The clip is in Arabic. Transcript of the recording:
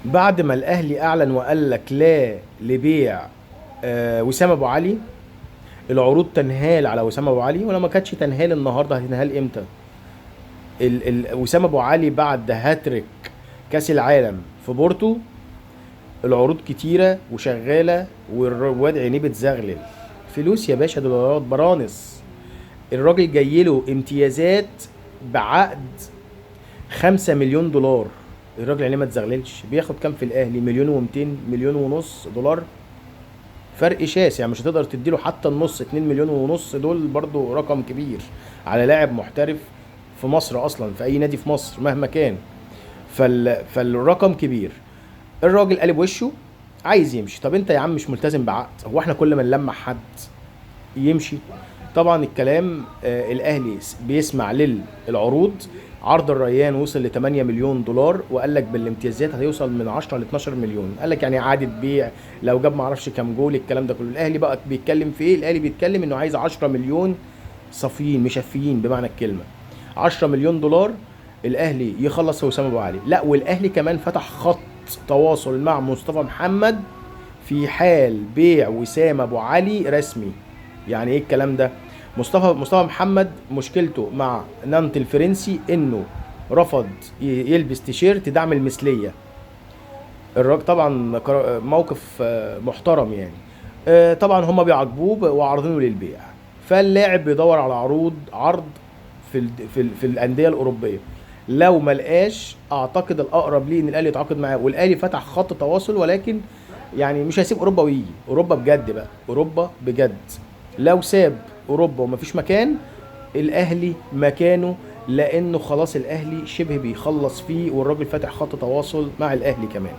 بعد ما الاهلي اعلن وقال لك لا لبيع وسام ابو علي. العروض تنهال على وسام ابو علي، ولو ما كانتش تنهال النهارده هتنهال امتى؟ وسام ابو علي بعد هاتريك كاس العالم في بورتو، العروض كتيره وشغاله، والواد عينيه بتزغلل. فلوس يا باشا، دولارات برانس. الراجل جاي له امتيازات بعقد 5 مليون دولار. الراجل عينيه ما تزغللش. بياخد كام في الاهلي؟ مليون ومتين، مليون ونص دولار. فرق شاسع. مش هتقدر تديله حتى النص. 2 مليون ونص دول برضو رقم كبير على لاعب محترف في مصر اصلا، في اي نادي في مصر مهما كان. فالرقم كبير. الراجل قلب وشه، عايز يمشي. طب انت يا عم مش ملتزم بعقد؟ هو احنا كل ما نلمح حد يمشي؟ طبعا الكلام الاهلي بيسمع للعروض. عرض الريان وصل ل 8 مليون دولار، وقال لك بالامتيازات هيوصل من 10 ل 12 مليون. قال لك يعني اعاده بيع لو جاب ما اعرفش كام جول. الكلام ده كله الاهلي بقى بيتكلم في ايه؟ الاهلي بيتكلم انه عايز 10 مليون صافيين مشفيين بمعنى الكلمه. 10 مليون دولار الاهلي يخلص في وسام ابو علي. لا، والاهلي كمان فتح خط تواصل مع مصطفى محمد في حال بيع وسام ابو علي رسمي. يعني ايه الكلام ده؟ مصطفى محمد مشكلته مع نانت الفرنسي انه رفض يلبس تيشيرت دعم المثليه. الراجل طبعا موقف محترم يعني. طبعا هم بيعاقبوه وعارضينه للبيع. فاللاعب بيدور على عرض في الانديه الاوروبيه. لو ما لقاش، اعتقد الاقرب ليه ان الاهلي يتعاقد معاه، والاهلي فتح خط تواصل. ولكن يعني مش هيسيب اوروبا ويجي اوروبا بجد بقى، اوروبا بجد. لو ساب اوروبا ومفيش مكان، الاهلي مكانه. لانه خلاص الاهلي شبه بيخلص فيه، والراجل فاتح خط تواصل مع الاهلي كمان.